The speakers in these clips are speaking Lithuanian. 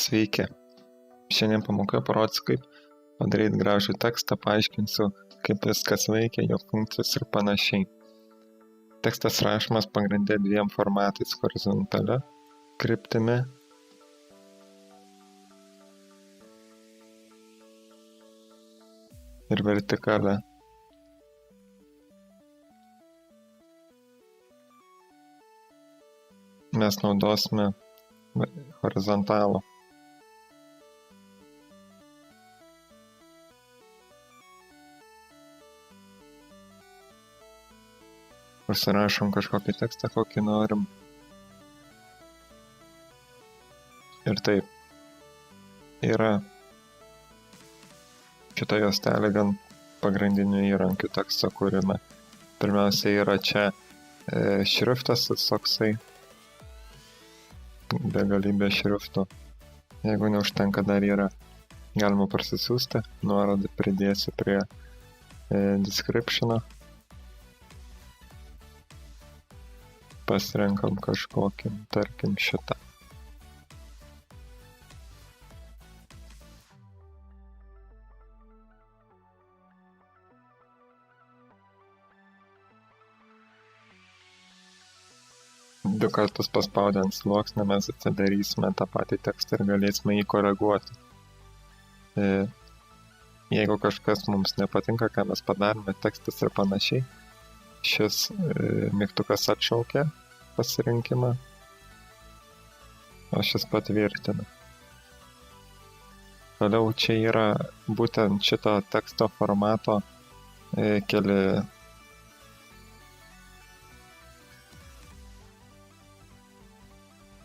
Sveiki. Šiandien pamokoje parodysiu, kaip padaryti gražų tekstą, paaiškinsiu, kaip viskas veikia, jo funkcijos ir panašiai. Tekstas rašomas pagrinde dviem formatais: horizontalia kryptimi ir vertikalia. Mes naudosime horizontalų. Užsirašom kažkokį tekstą, kokį norim. Ir taip, yra šita juostelė gan pagrindinių įrankių teksto kūrime. Pirmiausia yra čia šriftas toksai, begalybė šriftų. Jeigu neužtenka, dar yra, galima parsisiųsti, nuorodą pridėsiu prie description'o. Pasirenkam kažkokį, tarkim šitą. Du kartus paspaudę ant sluoksnio mes atsidarysime tą patį tekstą ir galėsime jį koreguoti. Jeigu kažkas mums nepatinka, ką mes padarėme, tekstas ir panašiai, šis mygtukas atšaukia pasirinkimą, o šis patvirtina. Toliau čia yra būtent šito teksto formato keli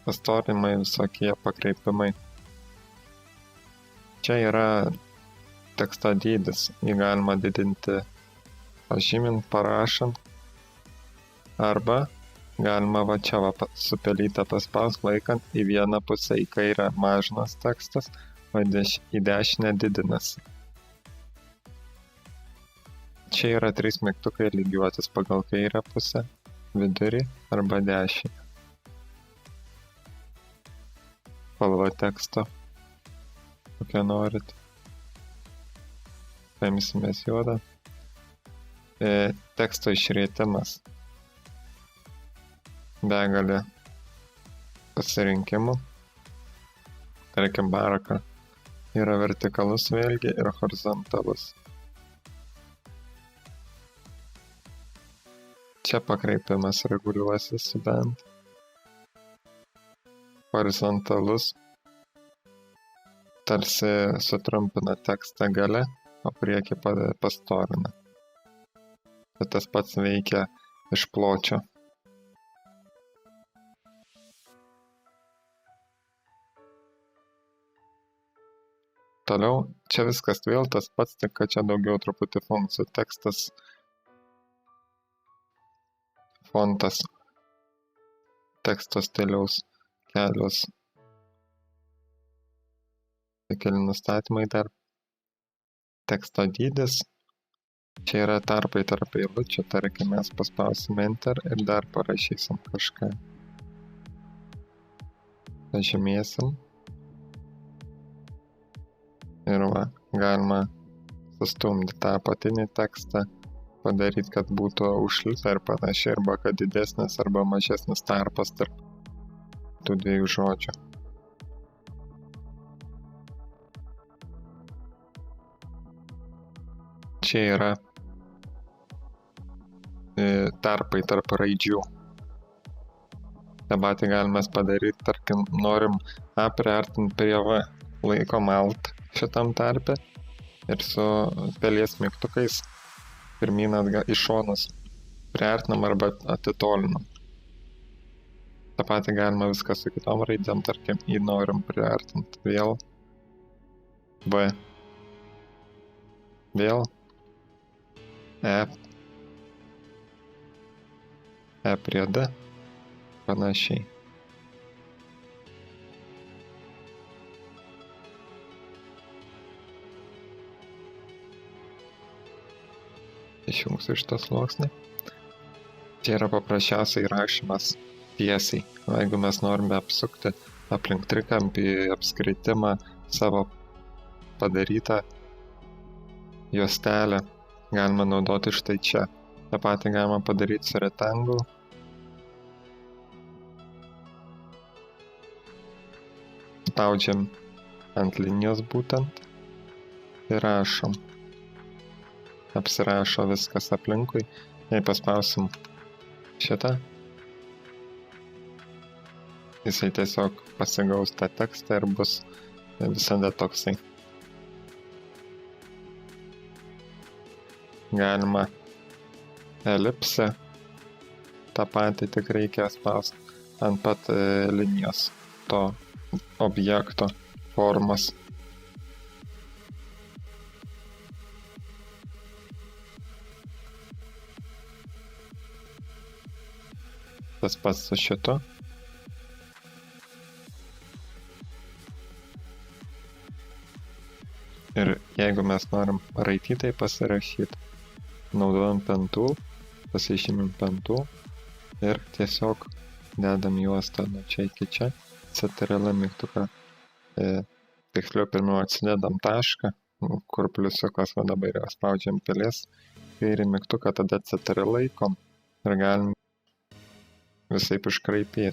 pastorinimai, visokie pakreipimai. Čia yra teksto dydis, jį galima didinti pažymint, parašant, arba galima va čia su pelyte paspaust, laikant į vieną pusę į kairę mažinas tekstas, o į dešinę didinasi. Čia yra 3 mygtukai lygiuotis pagal kairę pusę, vidurį arba dešinę. Spalva teksto, kokią norit. Paimsimės juodą. Teksto išrietimas. Begalė pasirinkimų. Tarkim, baraka yra vertikalus vėlgi ir horizontalus. Čia pakreipimas reguliuosis bent. Horizontalus tarsi sutrumpina tekstą gale, o priekį pastorina. Bet tas pats veikia iš pločio. Toliau, čia viskas vėl tas pats, tik kad čia daugiau truputį funkcijų. Tekstas, fontas, teksto stiliaus kelios, keli nustatymai dar, teksto dydis. Čia yra tarpai tarp eilučių, tarkim, mes paspausime Enter ir dar parašysim kažką. Pažymėsim. Ir va, galima sustumdyti tą apatinį tekstą, padaryti, kad būtų užlipę ir panašiai, arba kad didesnis arba mažesnis tarpas tarp tų dviejų žodžių. Čia yra tarpai tarp raidžių. tą patį galime padaryti, tarkim, norim A priartinti prie V, laikom Alt šitam tarpe ir su pelės mygtukais pirmyn atgal į šonus priartinam arba atitolinam. tą patį galima viską su kitom raidėm, tarkim, I norim priartinti vėl V, vėl E prie D, panašiai. Išjungsiu šitą sluoksnį. Čia yra paprasčiausiai rašymas tiesiai. O jeigu mes norime apsukti aplink trikampį apskritimą savo padarytą juostelę, galima naudoti štai čia. Ta patį galima padaryti su rectangle. Spaudžiam ant linijos būtent ir rašom. Apsirašo viskas aplinkui. Jei paspausim šitą, jisai tiesiog pasigaus tą tekstą ir bus visada toksai. Galima elipsę, tą patį tik reikia spausti ant pat linijos to objekto formos. Tas pats su šitu. Ir jeigu mes norim raitytai pasirašyti, naudojam pen tool, pasižymim pen tool ir tiesiog dedam juostą nuo čia iki čia, CTRL mygtuką, tiksliau pirmiau atsidedam tašką, kur pliusiukas, va dabar jau spaudžiam pelės, kairį mygtuką, tada CTRL laikom ir galim visaip iškraipyti.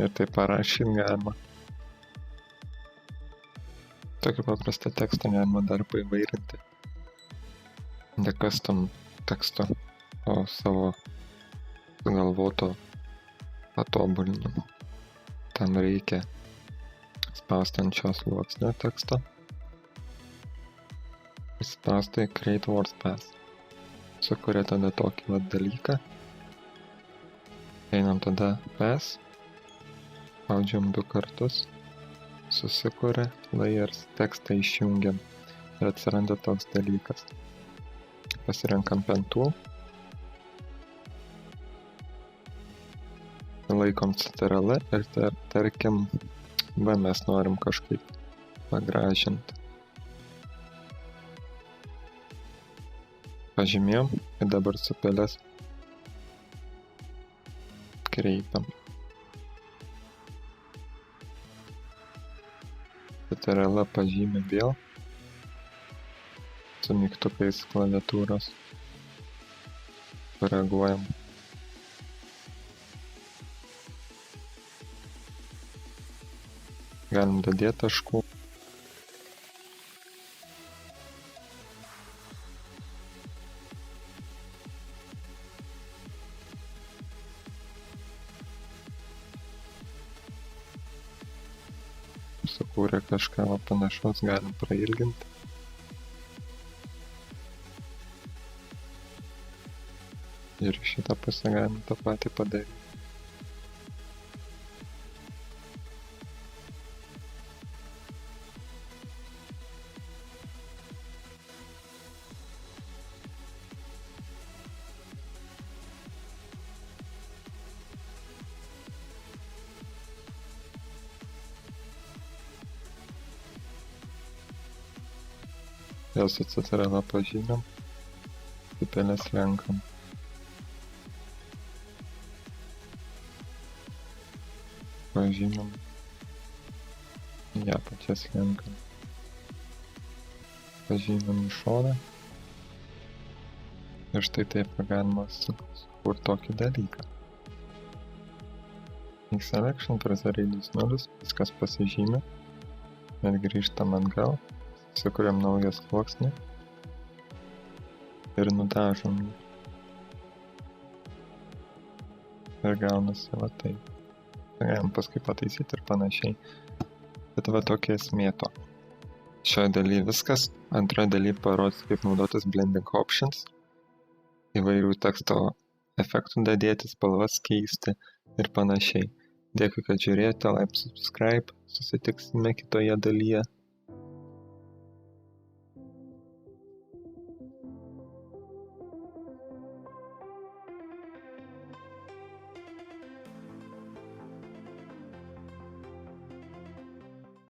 Ir taip parašyti galima. Tokį paprastą tekstą galima dar paįvairinti. Ne custom teksto, o savo sugalvoto patobulinimo. Tam reikia spausti ant šios sluoksnio teksto. Spausti Create WordPath. Sukuria tada tokį vat dalyką. Einam tada Path. Spaudžiam 2 kartus. Susikuria layers, tekstą išjungiam. Ir atsiranda toks dalykas. Pasirenkam pen tool. Laikom CTRL ir tarkim, mes norim kažkaip pagražinti. Pažymėjom ir dabar su pelės kreipiam. CTRL pažymė vėl su mygtukais klaviatūros. Koreguojam. Galim dadėti taškų. Sukūrė kažką panašaus, galim prailginti. Ir šitą pusę galim tą patį padaryti. Vėl su CTRL pažymėm, pelės lenkam. Pažymėm, ją pačias lenkam. Pažymėm į šoną. Ir štai taip galima sukurti tokį dalyką. X-Selection prasarydys 0, viskas pasižymė. Bet grįžtam atgal. Sukuriam naują sluoksnį ir nudažom jį. Ir gaunasi va taip. Galim paskui pataisyti ir panašiai. Bet va tokia esmė to. Šioje dalyje viskas. Antroje dalyje parodys, kaip naudotis blending options. Įvairių teksto efektų dadėti, spalvas keisti ir panašiai. Dėkui, kad žiūrėjote, like, subscribe. Susitiksime kitoje dalyje.